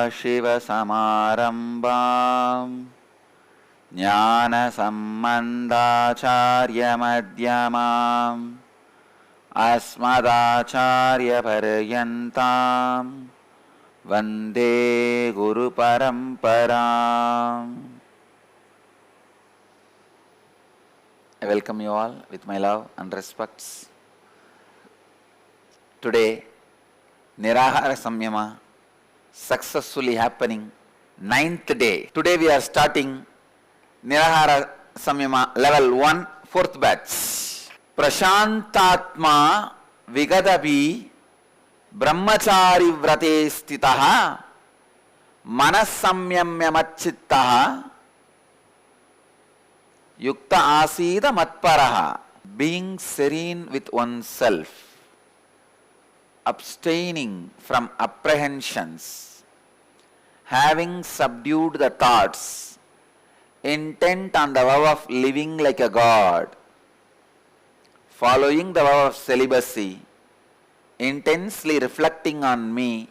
सदाशिवसमारम्भाम् ज्ञानसम्बन्धाचार्यमध्यमाम् अस्मदाचार्यपर्यन्ताम् वन्दे गुरुपरम्पराम्. I welcome you all with my love and respects. Today, Nirahara Samyama successfully happening 9th day. Today we are starting Nirahara Samyama level 1, 4th batch. Prashantatma Vigadabi Brahmachari Vrate Stitaha Manasamyamyamachittaha Yukta Asida Matparaha. Being serene with oneself, abstaining from apprehensions, having subdued the thoughts, intent on the vow of living like a god, following the vow of celibacy, intensely reflecting on me,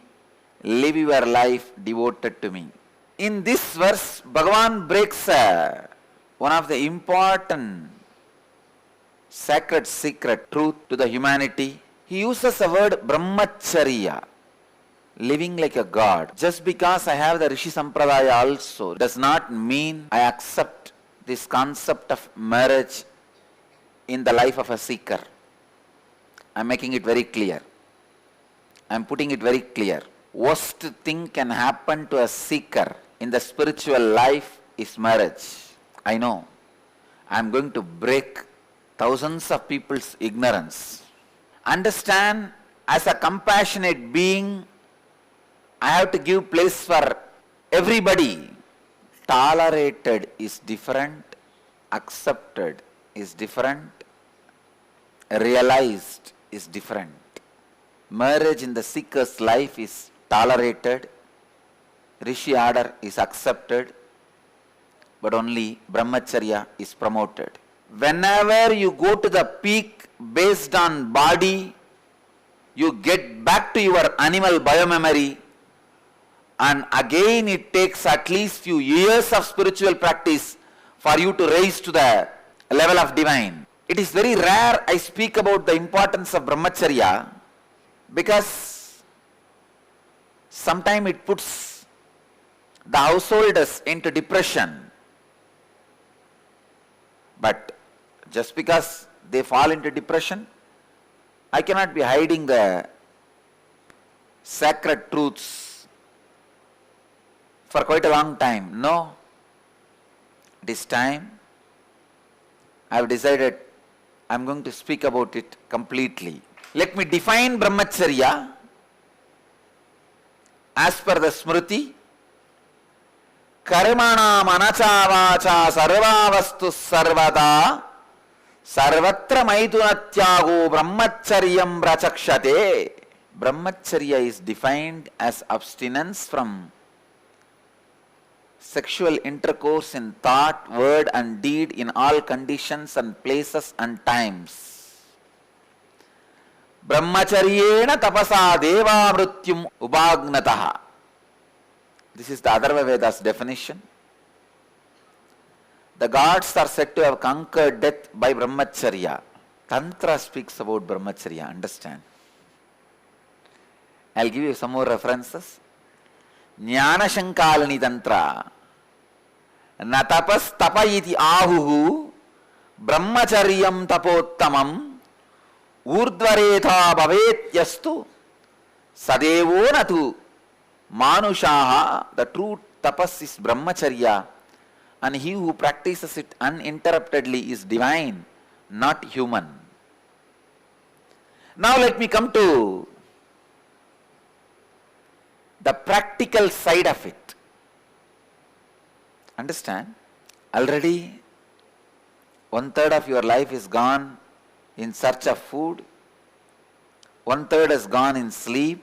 live your life devoted to me. In this verse, Bhagavan breaks one of the important sacred secret truth to the humanity. He uses the word brahmacharya, living like a god. Just because I have the Rishi Sampradaya also does not mean I accept this concept of marriage in the life of a seeker. I am making it very clear. I am putting it very clear. Worst thing can happen to a seeker in the spiritual life is marriage. I know. I am going to break thousands of people's ignorance. Understand, as a compassionate being, I have to give place for everybody. Tolerated is different, accepted is different, realized is different. Marriage in the seeker's life is tolerated, Rishi order is accepted, but only brahmacharya is promoted. Whenever you go to the peak based on body, you get back to your animal biomemory, and again it takes at least few years of spiritual practice for you to raise to the level of divine. It is very rare I speak about the importance of brahmacharya, because sometimes it puts the householders into depression. But just because they fall into depression, I cannot be hiding the sacred truths for quite a long time. No. This time, I have decided I am going to speak about it completely. Let me define brahmacharya as per the Smriti. Karmana manacha vacha sarvavastu sarvada sarvatra maithunatyago brahmacharyam prachakshate. Brahmacharya is defined as abstinence from sexual intercourse in thought, word and deed in all conditions and places and times. Brahmacharyena tapasa deva mrityum upagnataha. This is the Atharva Veda's definition. The gods are said to have conquered death by brahmacharya. Tantra speaks about brahmacharya, understand. I will give you some more references. Jnana Shankalini Tantra. Na tapas tapa iti ahuhu brahmacharyam tapottamam urdvaretha bhavet yastu sadevo natu manushaha. The true tapas is brahmacharya, and he who practices it uninterruptedly is divine, not human. Now let me come to the practical side of it. Understand? Already 1/3 of your life is gone in search of food, 1/3 has gone in sleep.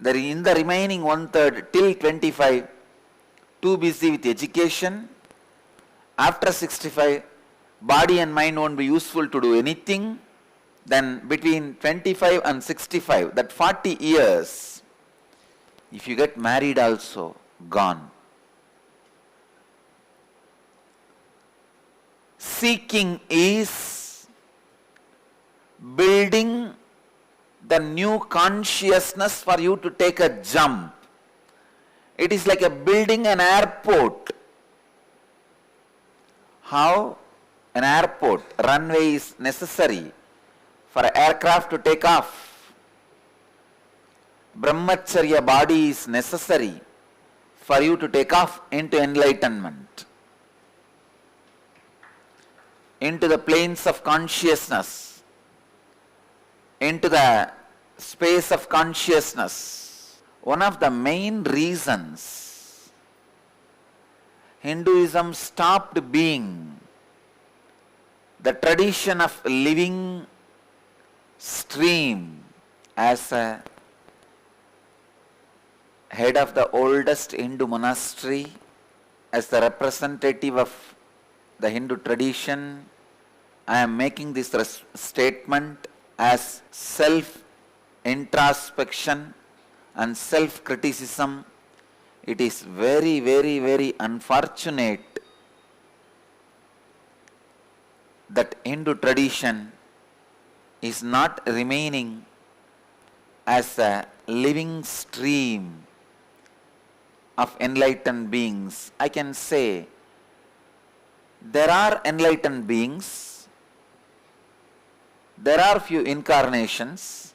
In the remaining 1/3 till 25, too busy with education. After 65, body and mind won't be useful to do anything. Then between 25 and 65, that 40 years, If you get married also, gone. Seeking is building the new consciousness for you to take a jump. It is like a building an airport. How? An airport, runway is necessary for an aircraft to take off. Brahmacharya body is necessary for you to take off into enlightenment, into the planes of consciousness, into the space of consciousness. One of the main reasons Hinduism stopped being the tradition of living stream as a head of the oldest Hindu monastery, as the representative of the Hindu tradition, I am making this statement as self-introspection and self-criticism. It is very, very, very unfortunate that Hindu tradition is not remaining as a living stream of enlightened beings. I can say there are enlightened beings, there are few incarnations,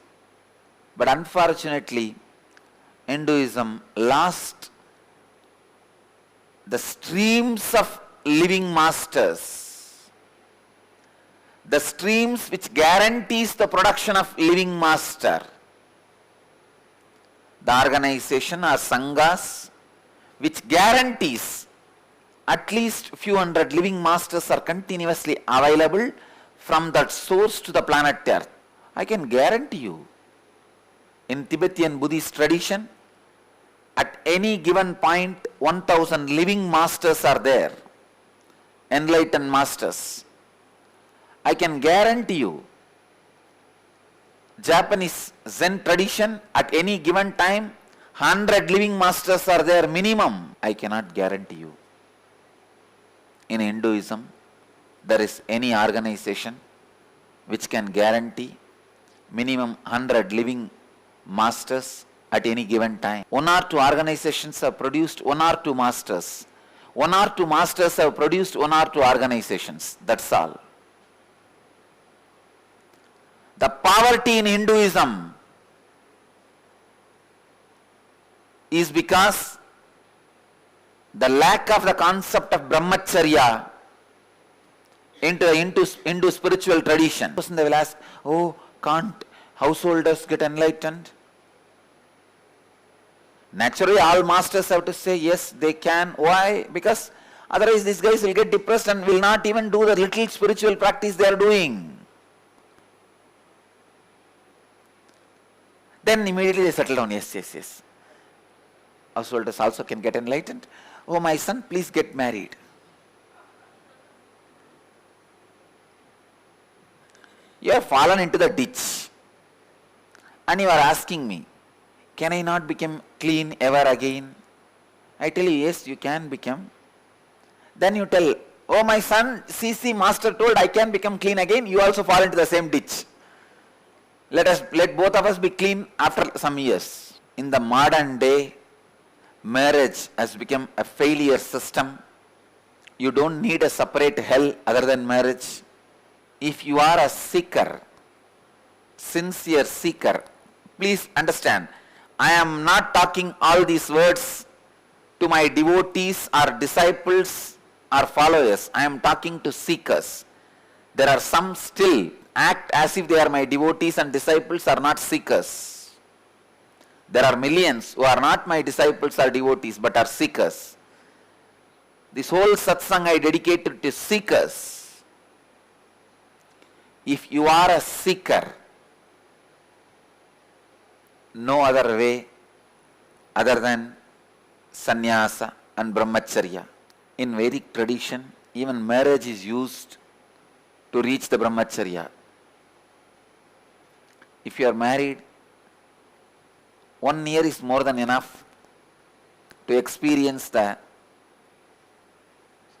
but unfortunately Hinduism lost the streams of living masters, the streams which guarantees the production of living master. The organization or sanghas which guarantees at least few hundred living masters are continuously available from that source to the planet Earth. I can guarantee you, in Tibetan Buddhist tradition, at any given point 1000 living masters are there, enlightened masters. I can guarantee you, Japanese Zen tradition, at any given time 100 living masters are there minimum. I cannot guarantee you. In Hinduism, there is any organization which can guarantee minimum 100 living masters at any given time. One or two organizations have produced one or two masters. One or two masters have produced one or two organizations. That's all. The poverty in Hinduism is because the lack of the concept of brahmacharya into the Hindu spiritual tradition. They will ask, oh, can't householders get enlightened? Naturally, all masters have to say, yes, they can. Why? Because otherwise these guys will get depressed and will not even do the little spiritual practice they are doing. Then immediately they settle down, yes, yes, yes. Householders also can get enlightened. Oh, my son, please get married. You have fallen into the ditch and you are asking me, can I not become clean ever again? I tell you, yes, you can become. Then you tell, oh, my son, CC master told I can become clean again. You also fall into the same ditch. Let both of us be clean after some years. In the modern day, marriage has become a failure system. You don't need a separate hell other than marriage. If you are a seeker, sincere seeker, please understand, I am not talking all these words to my devotees or disciples or followers. I am talking to seekers. There are some still act as if they are my devotees and disciples, are not seekers. There are millions who are not my disciples or devotees but are seekers. This whole satsang I dedicated to seekers. If you are a seeker, no other way other than sannyasa and brahmacharya. In Vedic tradition, even marriage is used to reach the brahmacharya. If you are married, 1 year is more than enough to experience the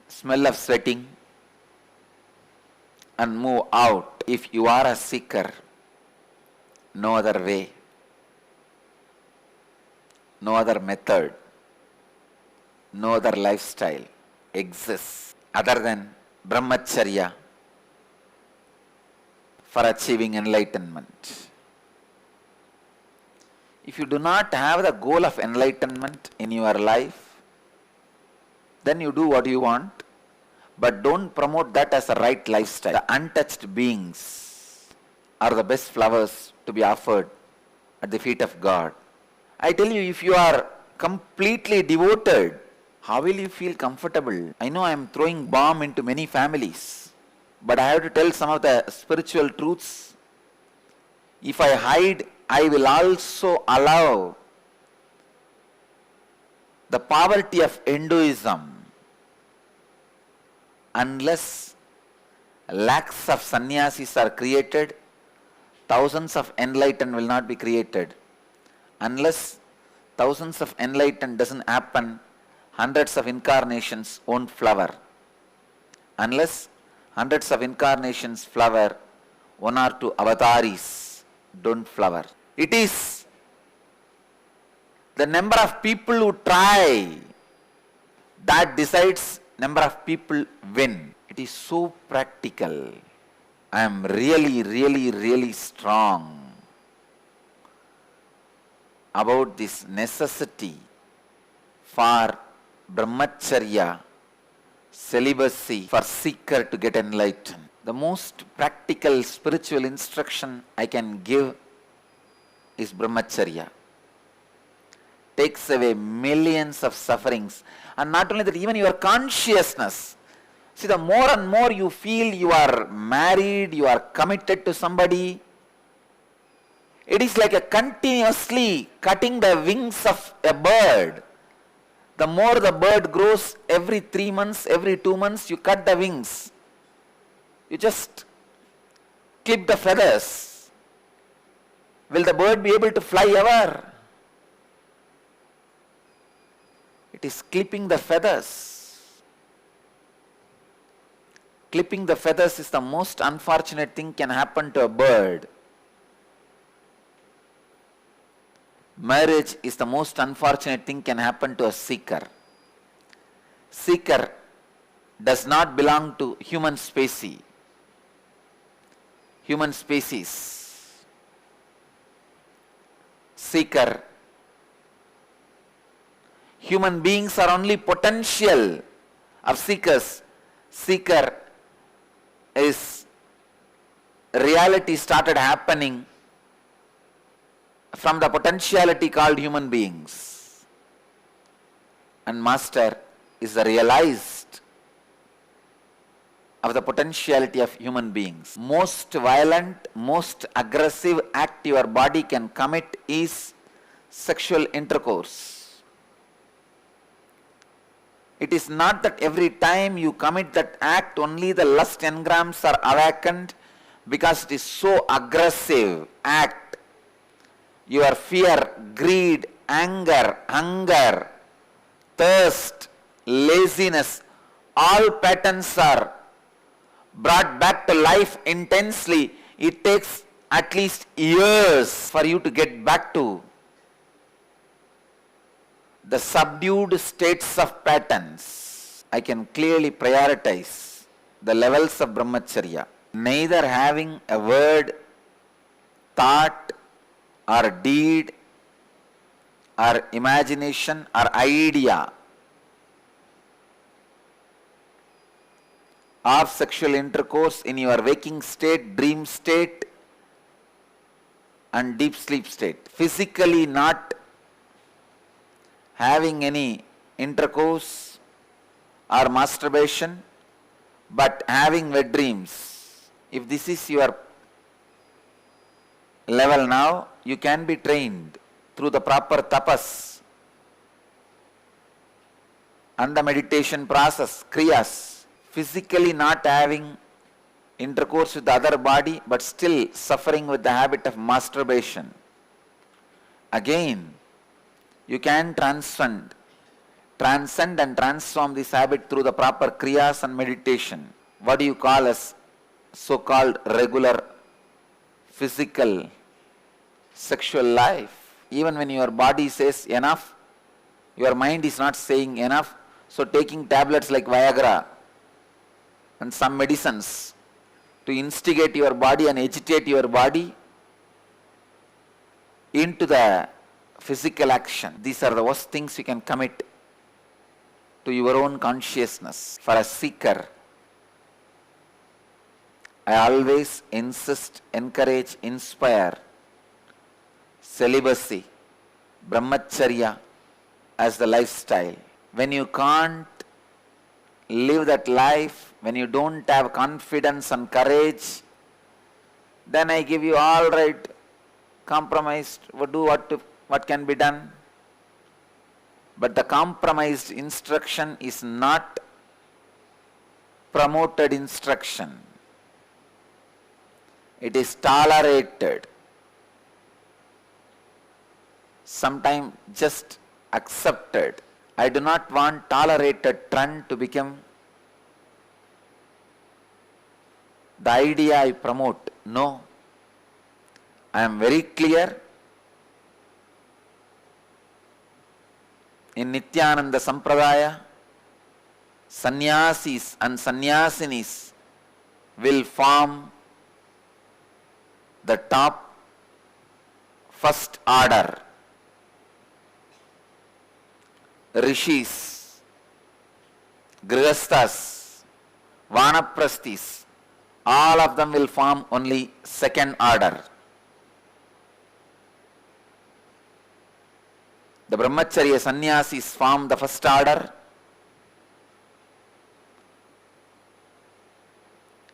smell of sweating and move out. If you are a seeker, no other way, no other method, no other lifestyle exists other than brahmacharya for achieving enlightenment. If you do not have the goal of enlightenment in your life, then you do what you want, but don't promote that as a right lifestyle. The untouched beings are the best flowers to be offered at the feet of God. I tell you, if you are completely devoted, how will you feel comfortable? I know I am throwing bomb into many families, but I have to tell some of the spiritual truths. If I hide, I will also allow the poverty of Hinduism. Unless lakhs of sannyasis are created, thousands of enlightened will not be created. Unless thousands of enlightened doesn't happen, hundreds of incarnations won't flower. Unless hundreds of incarnations flower, one or two avataris don't flower. It is the number of people who try that decides number of people win. It is so practical. I am really strong about this necessity for brahmacharya, celibacy, for seeker to get enlightened. The most practical spiritual instruction I can give is brahmacharya. Takes away millions of sufferings. And not only that, even your consciousness. See, the more and more you feel you are married, you are committed to somebody, it is like a continuously cutting the wings of a bird. The more the bird grows, every 3 months, every 2 months, you cut the wings. You just clip the feathers. Will the bird be able to fly ever? It is clipping the feathers. Clipping the feathers is the most unfortunate thing can happen to a bird. Marriage is the most unfortunate thing can happen to a seeker. Seeker does not belong to human species. Seeker. Human beings are only potential of seekers. Seeker is reality started happening from the potentiality called human beings. And master is the realized of the potentiality of human beings. Most violent, most aggressive act your body can commit is sexual intercourse. It is not that every time you commit that act only the lust engrams are awakened, because it is so aggressive act. Your fear, greed, anger, hunger, thirst, laziness, all patterns are brought back to life intensely. It takes at least years for you to get back to the subdued states of patterns. I can clearly prioritize the levels of brahmacharya. Neither having a word, thought, or deed, or imagination, or idea of sexual intercourse in your waking state, dream state, and deep sleep state. Physically not having any intercourse or masturbation, but having wet dreams. If this is your level now, you can be trained through the proper tapas and the meditation process, kriyas. Physically not having intercourse with the other body, but still suffering with the habit of masturbation. Again, you can transcend transcend and transform this habit through the proper kriyas and meditation. What do you call as so-called regular physical sexual life? Even when your body says enough, your mind is not saying enough. So taking tablets like Viagra and some medicines to instigate your body and agitate your body into the physical action. These are the worst things you can commit to your own consciousness. For a seeker, I always insist, encourage, inspire celibacy, brahmacharya as the lifestyle. When you can't live that life, when you don't have confidence and courage, then I give you all right, compromised, do what can be done. But the compromised instruction is not promoted instruction. It is tolerated. Sometimes just accepted. I do not want tolerated trend to become the idea I promote. No. I am very clear. In Nityananda Sampradaya, sannyasis and sannyasinis will form the top first order. Rishis, Grihasthas, Vanaprasthis, all of them will form only second order. The Brahmacharya sannyasis form the first order.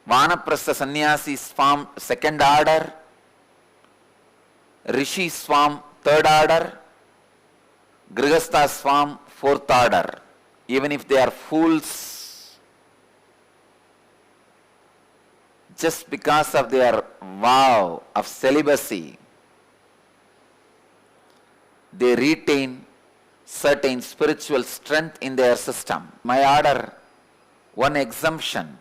Vanaprastha sannyasis form second order. Rishis form third order. Grihasthas form fourth order. Even if they are fools, just because of their vow of celibacy, they retain certain spiritual strength in their system. My order, one exemption.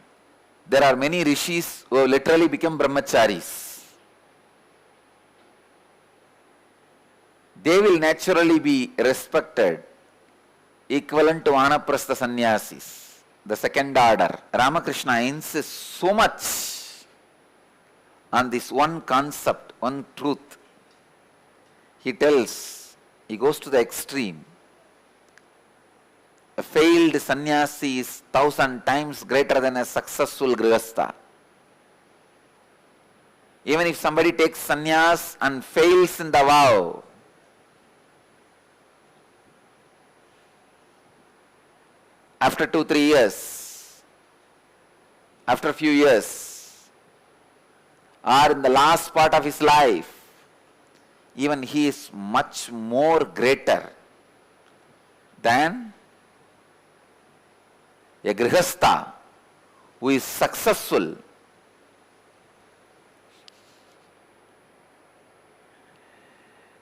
There are many rishis who have literally become brahmacharis. They will naturally be respected, equivalent to Vanaprastha sannyasis, the second order. Ramakrishna insists so much on this one concept, one truth. He goes to the extreme. A failed sannyasi is 1,000 times greater than a successful grihastha. Even if somebody takes sannyas and fails in the vow, after 2-3 years, after a few years, or in the last part of his life, even he is much more greater than a grihastha who is successful.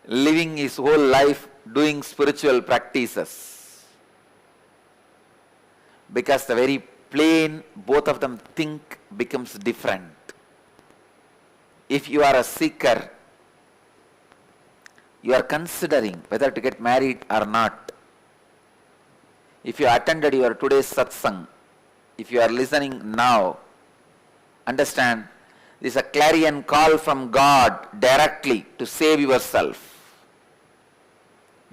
Living his whole life doing spiritual practices. Because the very plane both of them think becomes different. If you are a seeker, you are considering whether to get married or not. If you attended your today's satsang, if you are listening now, understand this is a clarion call from God directly to save yourself.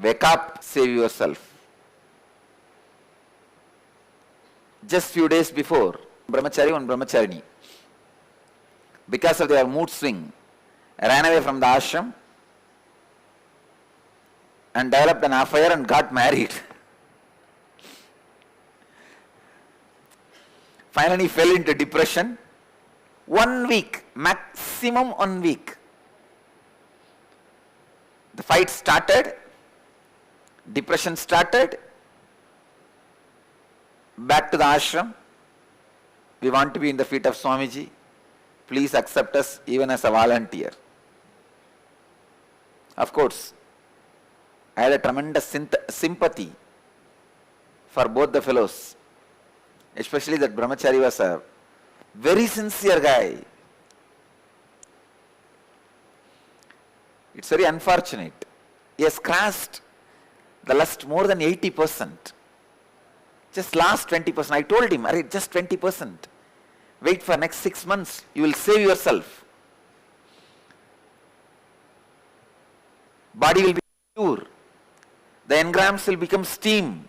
Wake up, save yourself. Just few days before, brahmachari and brahmacharini, because of their mood swing, ran away from the ashram and developed an affair and got married. Finally fell into depression. 1 week, maximum 1 week. The fight started, depression started, back to the ashram. We want to be in the feet of Swamiji. Please accept us even as a volunteer. Of course, I had a tremendous sympathy for both the fellows. Especially that brahmachari was a very sincere guy. It's very unfortunate. He has crashed the lust more than 80%. Just last 20%. I told him, just 20%. Wait for next 6 months. You will save yourself. Body will be pure. The engrams will become steam.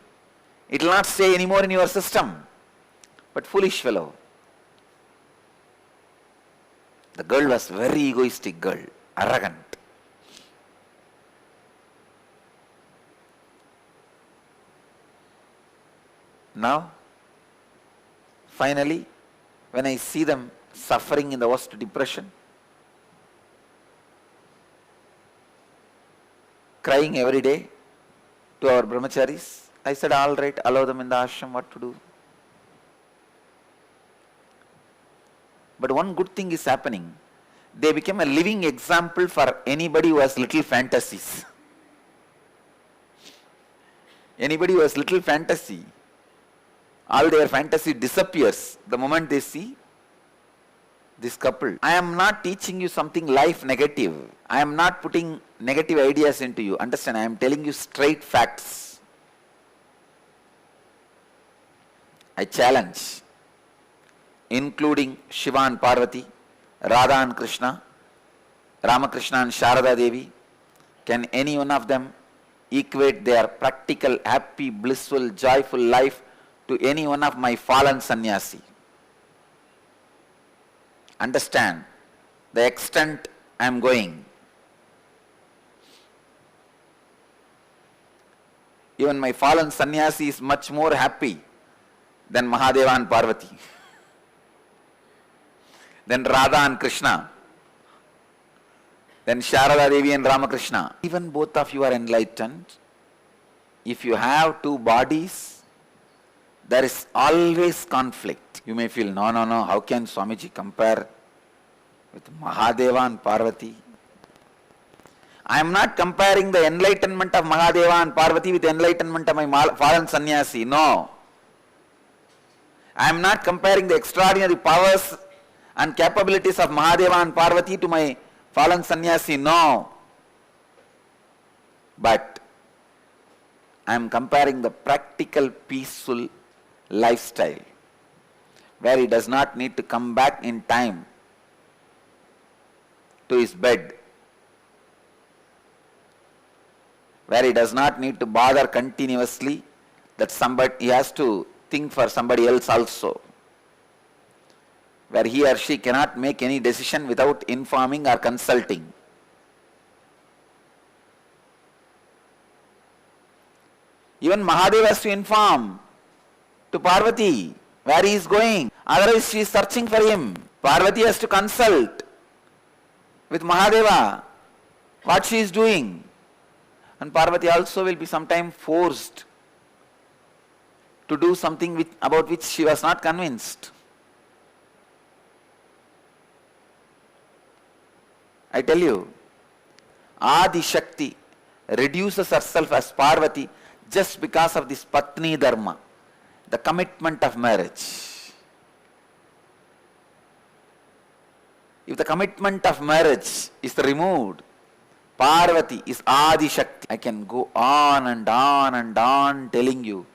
It will not stay anymore in your system. But foolish fellow. The girl was very egoistic girl, arrogant. Now, finally, when I see them suffering in the worst depression, crying every day to our brahmacharis, I said, all right, allow them in the ashram, what to do? But one good thing is happening. They become a living example for anybody who has little fantasies. Anybody who has little fantasy, all their fantasy disappears the moment they see this couple. I am not teaching you something life negative. I am not putting negative ideas into you. Understand, I am telling you straight facts. I challenge, including Shiva and Parvati, Radha and Krishna, Ramakrishna and Sharada Devi, can any one of them equate their practical, happy, blissful, joyful life to any one of my fallen sannyasi? Understand the extent I am going. Even my fallen sannyasi is much more happy than Mahadeva and Parvati, then Radha and Krishna, then Sharada Devi and Ramakrishna. Even both of you are enlightened. If you have two bodies, there is always conflict. You may feel, no, how can Swamiji compare with Mahadeva and Parvati? I am not comparing the enlightenment of Mahadeva and Parvati with the enlightenment of my fallen sannyasi. No. I am not comparing the extraordinary powers and capabilities of Mahadeva and Parvati to my fallen sannyasi. No. But I am comparing the practical, peaceful lifestyle where he does not need to come back in time to his bed, where he does not need to bother continuously that he has to think for somebody else also, where he or she cannot make any decision without informing or consulting. Even Mahadeva has to inform to Parvati where he is going, otherwise she is searching for him. Parvati has to consult with Mahadeva what she is doing, and Parvati also will be sometime forced to do something about which she was not convinced. I tell you, Adi Shakti reduces herself as Parvati just because of this Patni Dharma, the commitment of marriage. If the commitment of marriage is removed, Parvati is Adi Shakti. I can go on and on and on telling you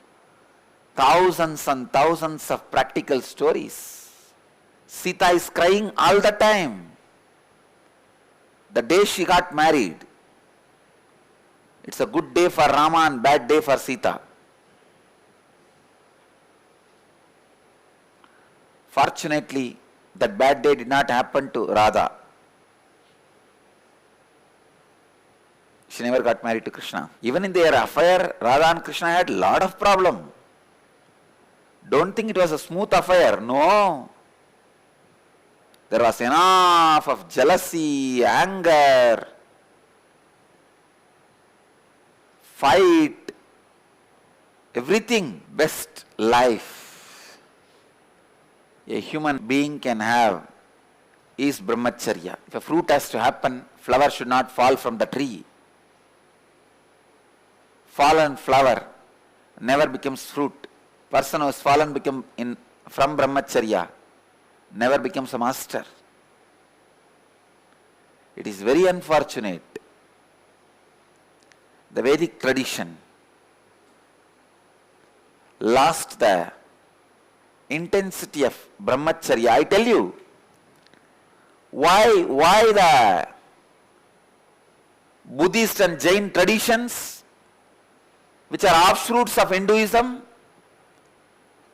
thousands and thousands of practical stories. Sita is crying all the time. The day she got married, it's a good day for Rama and bad day for Sita. Fortunately, that bad day did not happen to Radha. She never got married to Krishna. Even in their affair, Radha and Krishna had a lot of problem. Don't think it was a smooth affair. No. There was enough of jealousy, anger, fight, everything. Best life a human being can have is brahmacharya. If a fruit has to happen, flower should not fall from the tree. Fallen flower never becomes fruit. Person who has fallen become from brahmacharya never becomes a master. It is very unfortunate. The Vedic tradition lost the intensity of brahmacharya. I tell you, why the Buddhist and Jain traditions, which are offshoots of Hinduism,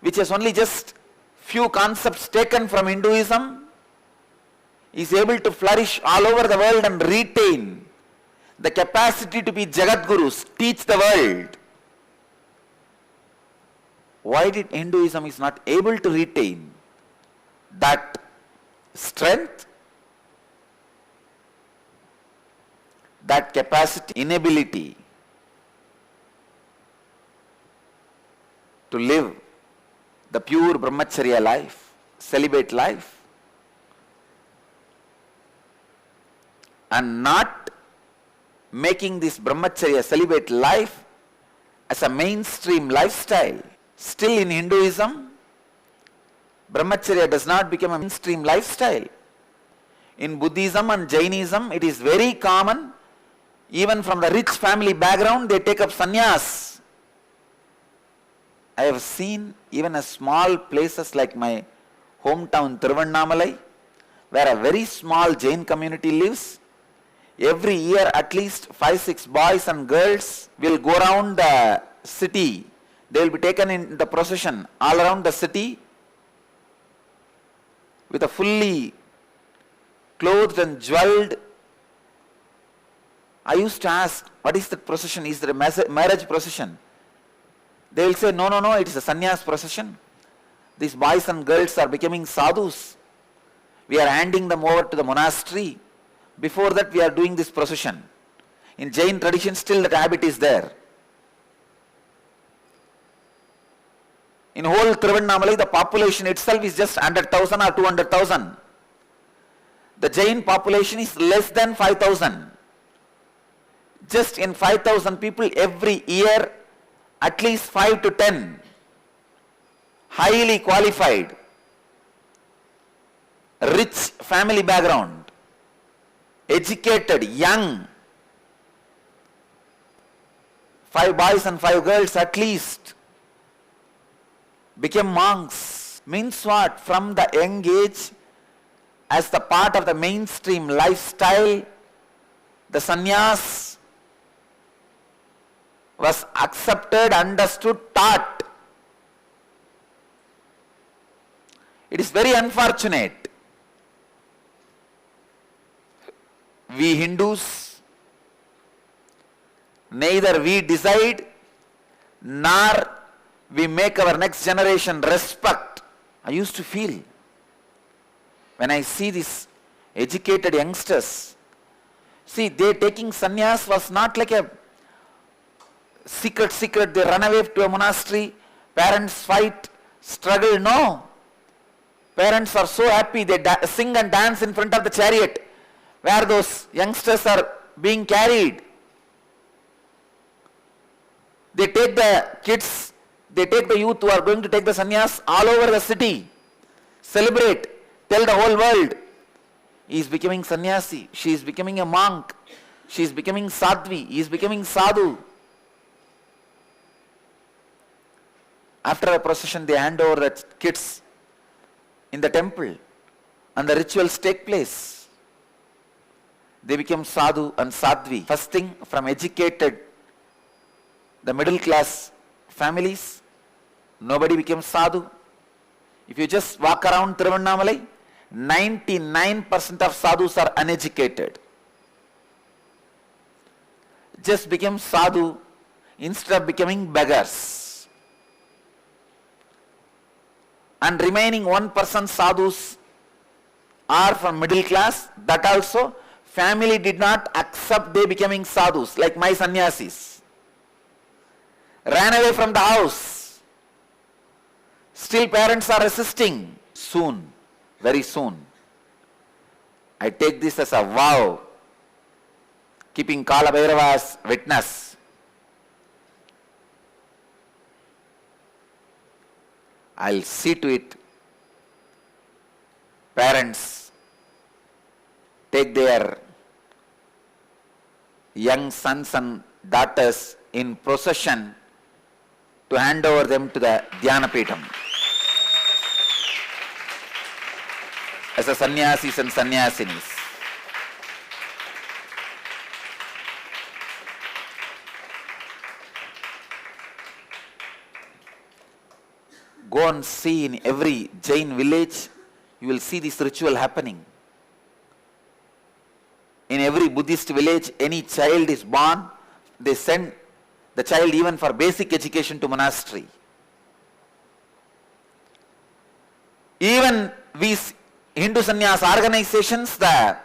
which has only just few concepts taken from Hinduism, is able to flourish all over the world and retain the capacity to be Jagat Gurus, teach the world. Why did Hinduism is not able to retain that strength, that capacity, inability to live the pure brahmacharya life, celibate life, and not making this brahmacharya celibate life as a mainstream lifestyle? Still in Hinduism, brahmacharya does not become a mainstream lifestyle. In Buddhism and Jainism, it is very common, even from the rich family background, they take up sannyas. I have seen even a small places like my hometown Tiruvannamalai, where a very small Jain community lives. Every year at least 5-6 boys and girls will go around the city. They will be taken in the procession all around the city with a fully clothed and jeweled. I used to ask, what is that procession? Is there a marriage procession? They will say, no, it is a sannyas procession. These boys and girls are becoming sadhus. We are handing them over to the monastery. Before that, we are doing this procession. In Jain tradition, still that habit is there. In whole Tiruvannamalai, the population itself is just 100,000 or 200,000. The Jain population is less than 5,000. Just in 5,000 people every year, at least 5 to 10 highly qualified, rich family background, educated, young, 5 boys and 5 girls at least, became monks. Means what? From the young age, as the part of the mainstream lifestyle, the sannyas was accepted, understood, taught. It is very unfortunate. We Hindus, neither we decide nor we make our next generation respect. I used to feel when I see these educated youngsters, see, they taking sannyas was not like a secret, they run away to a monastery, parents fight, struggle, no. Parents are so happy, they sing and dance in front of the chariot where those youngsters are being carried. They take the kids, they take the youth who are going to take the sannyas all over the city, celebrate, tell the whole world, he is becoming sannyasi, she is becoming a monk, she is becoming sadhvi, he is becoming sadhu. After a procession, they hand over the kids in the temple and the rituals take place. They become sadhu and sadhvi. First thing, from educated, the middle class families, nobody becomes sadhu. If you just walk around Tiruvannamalai, 99% of sadhus are uneducated. Just become sadhu instead of becoming beggars. And remaining 1% sadhus are from middle class, that also family did not accept they becoming sadhus, like my sannyasis. Ran away from the house. Still parents are resisting. Soon, very soon, I take this as a vow, keeping Kala Bhairava as witness. I'll see to it. Parents take their young sons and daughters in procession to hand over them to the Dhyanapeetham as a sannyasis and sannyasinis. Go and see in every Jain village, you will see this ritual happening. In every Buddhist village, any child is born, they send the child even for basic education to monastery. Even we Hindu sannyas organizations, the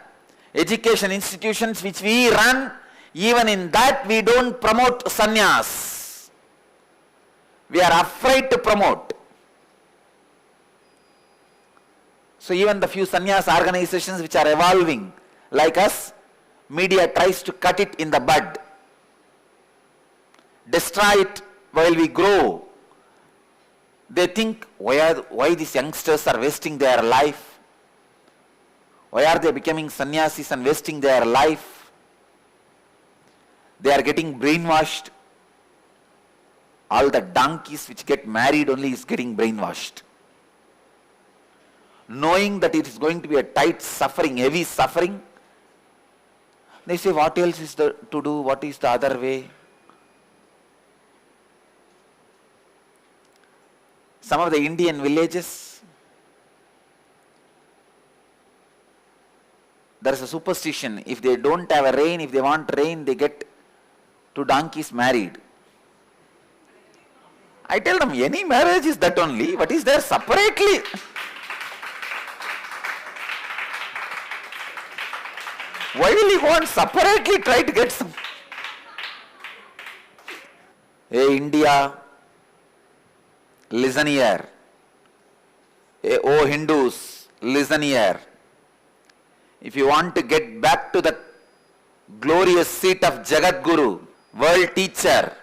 education institutions which we run, even in that we don't promote sannyas. We are afraid to promote. So even the few sannyas organizations which are evolving like us, media tries to cut it in the bud, destroy it while we grow. They think, why these youngsters are wasting their life? Why are they becoming sannyasis and wasting their life? They are getting brainwashed. All the donkeys which get married only is getting brainwashed. Knowing that it is going to be a tight suffering, heavy suffering, they say, what else is to do? What is the other way? Some of the Indian villages, there is a superstition. If they don't have a rain, if they want rain, they get two donkeys married. I tell them, any marriage is that only. What is there separately? Why will you want separately try to get some? Hey India, listen here. Hey, oh Hindus, listen here. If you want to get back to the glorious seat of Jagat Guru, world teacher,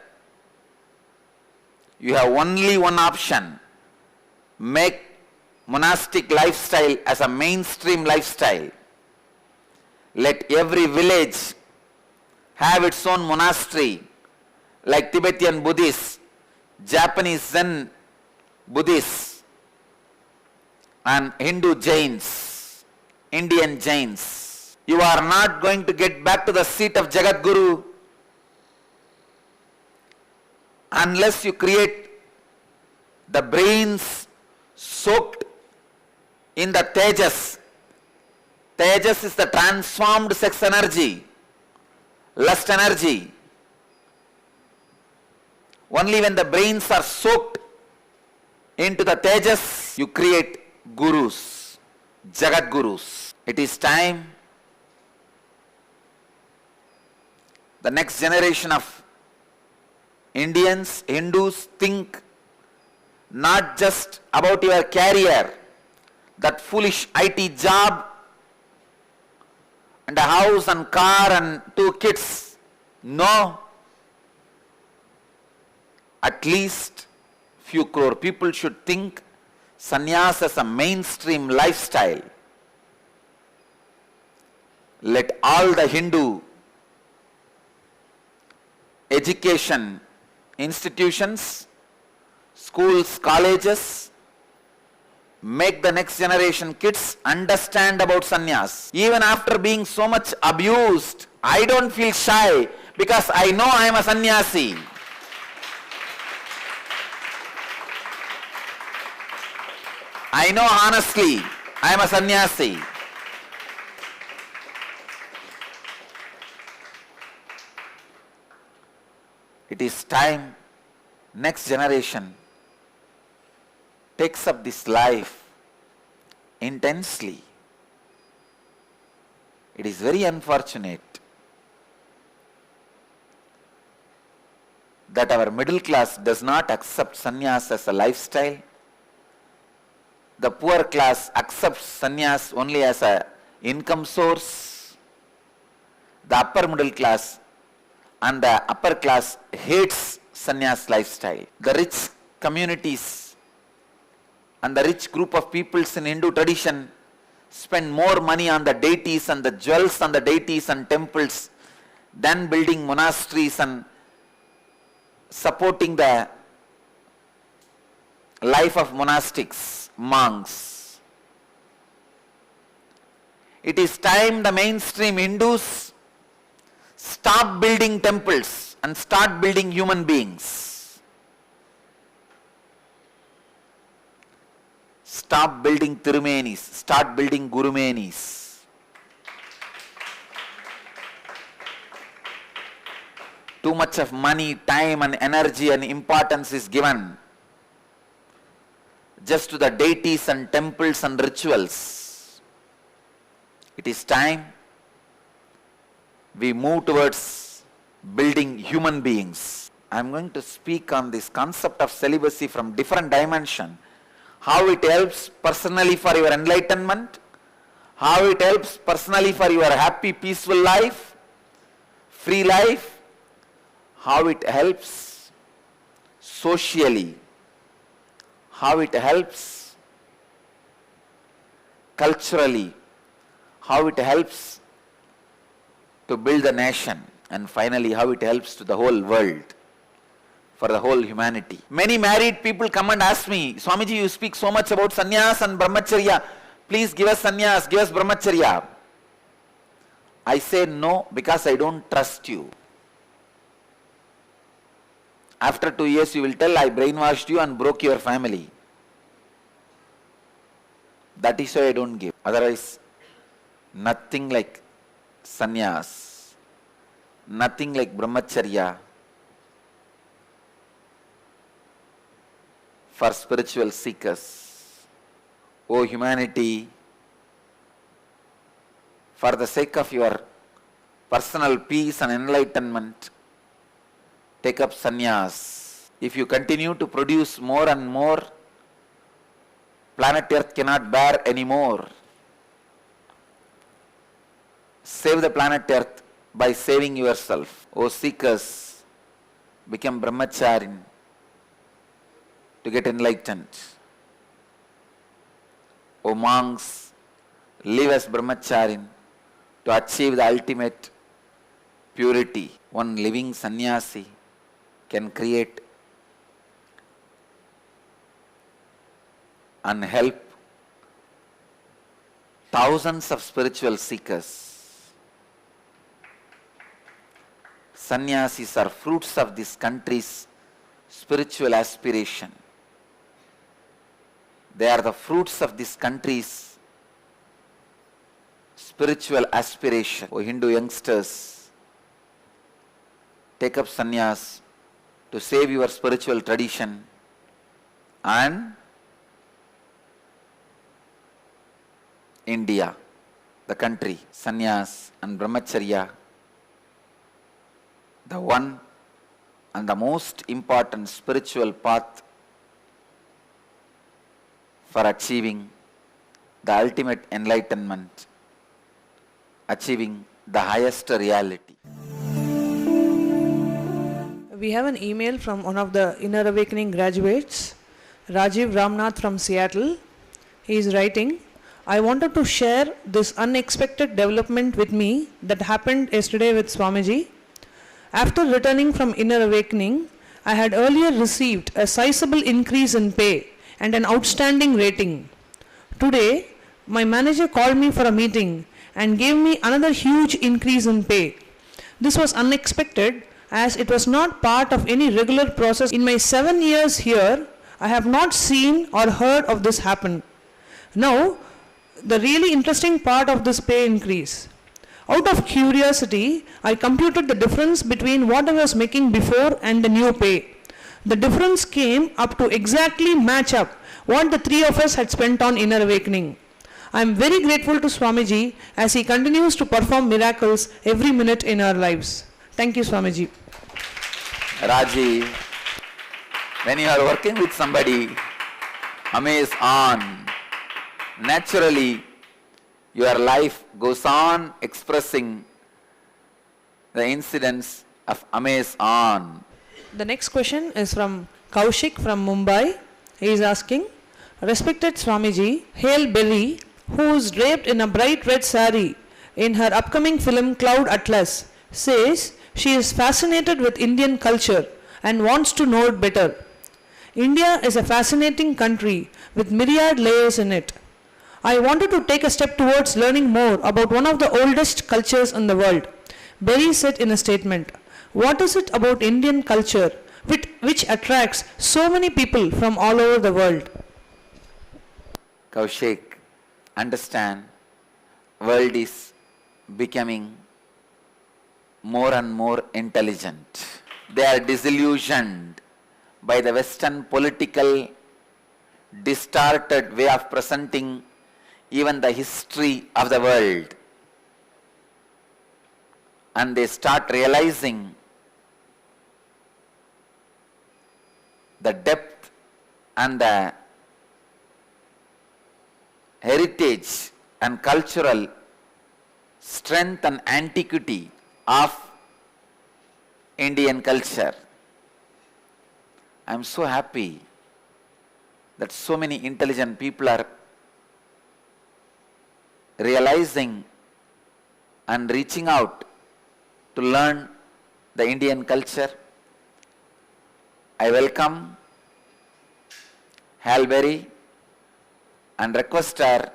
you have only one option. Make monastic lifestyle as a mainstream lifestyle. Let every village have its own monastery, like Tibetan Buddhists, Japanese Zen Buddhists, and Hindu Jains, Indian Jains. You are not going to get back to the seat of Jagat Guru unless you create the brains soaked in the Tejas. Tejas is the transformed sex energy, lust energy. Only when the brains are soaked into the Tejas, you create gurus, Jagat Gurus. It is time the next generation of Indians, Hindus think not just about your career, that foolish IT job, and a house and car and 2 kids. No. At least few crore people should think sannyas as a mainstream lifestyle. Let all the Hindu education institutions, schools, colleges, make the next generation kids understand about sannyas. Even after being so much abused, I don't feel shy because I know I am a sannyasi. I know honestly I am a sannyasi. It is time next generation takes up this life intensely. It is very unfortunate that our middle class does not accept sannyas as a lifestyle. The poor class accepts sannyas only as a income source. The upper middle class and the upper class hates sannyas lifestyle. The rich communities and the rich group of peoples in Hindu tradition spend more money on the deities and the jewels on the deities and temples than building monasteries and supporting the life of monastics, monks. It is time the mainstream Hindus stop building temples and start building human beings. Stop building Tirumenis, start building Gurumenis. Too much of money, time and energy and importance is given just to the deities and temples and rituals. It is time we move towards building human beings. I am going to speak on this concept of celibacy from different dimension. How it helps personally for your enlightenment, how it helps personally for your happy, peaceful life, free life, how it helps socially, how it helps culturally, how it helps to build the nation, and finally how it helps to the whole world, for the whole humanity. Many married people come and ask me, Swamiji, you speak so much about sannyas and brahmacharya. Please give us sannyas, give us brahmacharya. I say no, because I don't trust you. After 2 years you will tell, I brainwashed you and broke your family. That is why I don't give. Otherwise, nothing like sannyas, nothing like brahmacharya for spiritual seekers. O humanity, for the sake of your personal peace and enlightenment, take up sannyas. If you continue to produce more and more, planet Earth cannot bear anymore. Save the planet Earth by saving yourself. O seekers, become brahmacharin to get enlightened. O monks, live as brahmacharin to achieve the ultimate purity. One living sannyasi can create and help thousands of spiritual seekers. Sannyasis are fruits of this country's spiritual aspiration. They are the fruits of this country's spiritual aspiration. O Hindu youngsters, take up sannyas to save your spiritual tradition and India, the country. Sannyas and brahmacharya, the one and the most important spiritual path for achieving the ultimate enlightenment, achieving the highest reality. We have an email from one of the Inner Awakening graduates, Rajiv Ramnath from Seattle. He is writing, I wanted to share this unexpected development with me that happened yesterday with Swamiji. After returning from Inner Awakening, I had earlier received a sizable increase in pay and an outstanding rating. Today, my manager called me for a meeting and gave me another huge increase in pay. This was unexpected as it was not part of any regular process. In my 7 years here, I have not seen or heard of this happen. Now, the really interesting part of this pay increase. Out of curiosity, I computed the difference between what I was making before and the new pay. The difference came up to exactly match up what the three of us had spent on Inner Awakening. I am very grateful to Swamiji as he continues to perform miracles every minute in our lives. Thank you, Swamiji. Raji, when you are working with somebody, amaze on. Naturally, your life goes on expressing the incidents of amaze on. The next question is from Kaushik from Mumbai. He is asking, Respected Swamiji, Hail Berry, who is draped in a bright red sari in her upcoming film Cloud Atlas, says she is fascinated with Indian culture and wants to know it better. India is a fascinating country with myriad layers in it. I wanted to take a step towards learning more about one of the oldest cultures in the world. Berry said in a statement, "What is it about Indian culture which attracts so many people from all over the world?" Kaushik, understand, world is becoming more and more intelligent. They are disillusioned by the Western political distorted way of presenting even the history of the world. And they start realizing the depth and the heritage and cultural strength and antiquity of Indian culture. I am so happy that so many intelligent people are realizing and reaching out to learn the Indian culture. I welcome Hail Berry and request her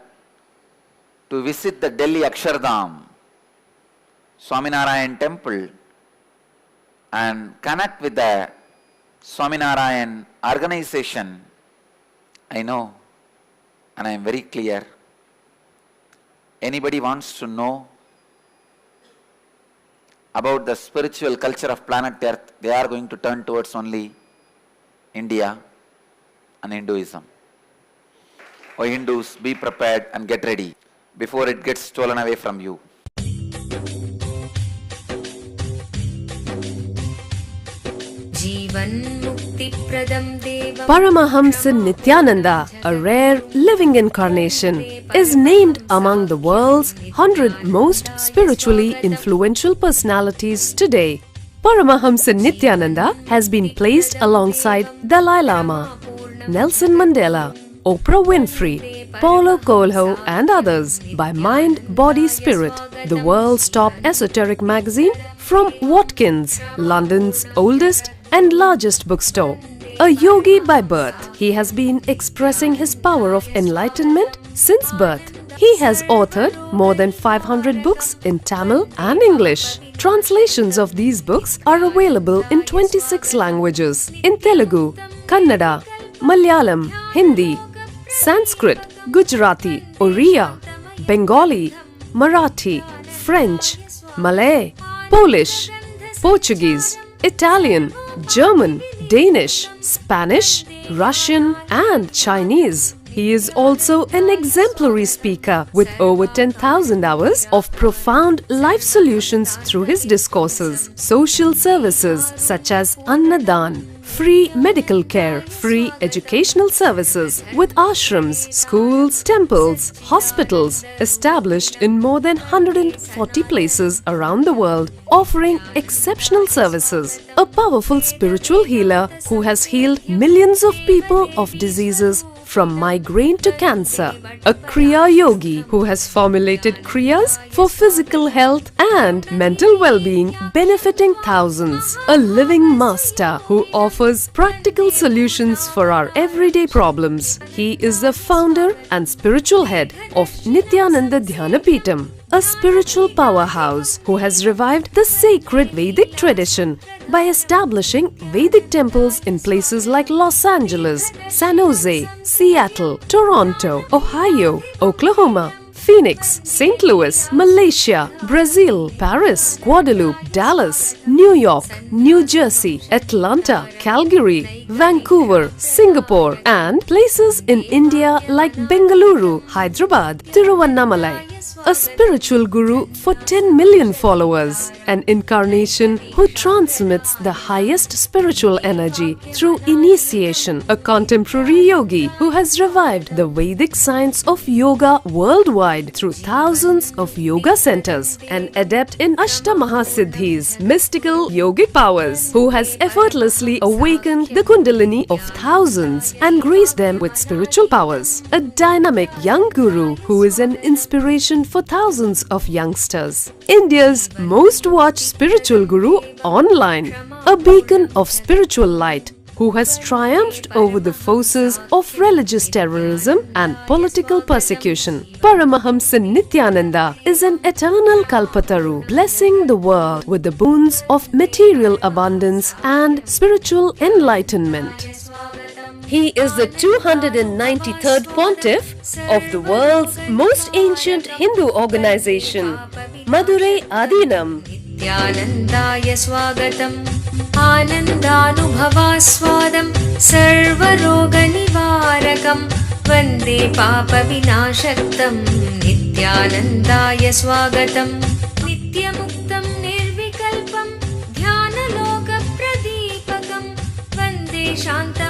to visit the Delhi Akshardham Swaminarayan temple and connect with the Swaminarayan organization. I know and I am very clear. Anybody wants to know about the spiritual culture of planet Earth, they are going to turn towards only India and Hinduism. O Hindus, be prepared and get ready before it gets stolen away from you. Paramahamsa Nityananda, a rare living incarnation, is named among the world's 100 most spiritually influential personalities today. Paramahamsa Nityananda has been placed alongside Dalai Lama, Nelson Mandela, Oprah Winfrey, Paulo Coelho and others by Mind, Body, Spirit, the world's top esoteric magazine from Watkins, London's oldest and largest bookstore. A yogi by birth, he has been expressing his power of enlightenment since birth. He has authored more than 500 books in Tamil and English. Translations of these books are available in 26 languages in Telugu, Kannada, Malayalam, Hindi, Sanskrit, Gujarati, Oriya, Bengali, Marathi, French, Malay, Polish, Portuguese, Italian, German, Danish, Spanish, Russian and Chinese. He is also an exemplary speaker with over 10,000 hours of profound life solutions through his discourses. Social services such as Annadan, free medical care, free educational services with ashrams, schools, temples, hospitals established in more than 140 places around the world, offering exceptional services. A powerful spiritual healer who has healed millions of people of diseases from migraine to cancer. A Kriya Yogi who has formulated Kriyas for physical health and mental well-being, benefiting thousands. A living master who offers practical solutions for our everyday problems. He is the founder and spiritual head of Nityananda Dhyanapitham, a spiritual powerhouse who has revived the sacred Vedic tradition by establishing Vedic temples in places like Los Angeles, San Jose, Seattle, Toronto, Ohio, Oklahoma, Phoenix, St. Louis, Malaysia, Brazil, Paris, Guadeloupe, Dallas, New York, New Jersey, Atlanta, Calgary, Vancouver, Singapore, and places in India like Bengaluru, Hyderabad, Tiruvannamalai. a spiritual guru for 10 million followers, an incarnation who transmits the highest spiritual energy through initiation, a contemporary yogi who has revived the Vedic science of yoga worldwide through thousands of yoga centers, an adept in Ashtamahasiddhis, mystical yogic powers, who has effortlessly awakened the Kundalini of thousands and graced them with spiritual powers, a dynamic young guru who is an inspiration for thousands of youngsters, India's most watched spiritual guru online, a beacon of spiritual light who has triumphed over the forces of religious terrorism and political persecution. Paramahamsa Nityananda is an eternal Kalpataru, blessing the world with the boons of material abundance and spiritual enlightenment. He is the 293rd Pontiff of the world's most ancient Hindu organization, Madurai Adinam. Nityanandaya swagatam Anandanubhavaswadam Sarvaroganivarakam Vande Papa Vinashaktam Nityanandaya swagatam Nityamuktam Nirvikalpam Dhyana Loka Pradipakam Vande Shanta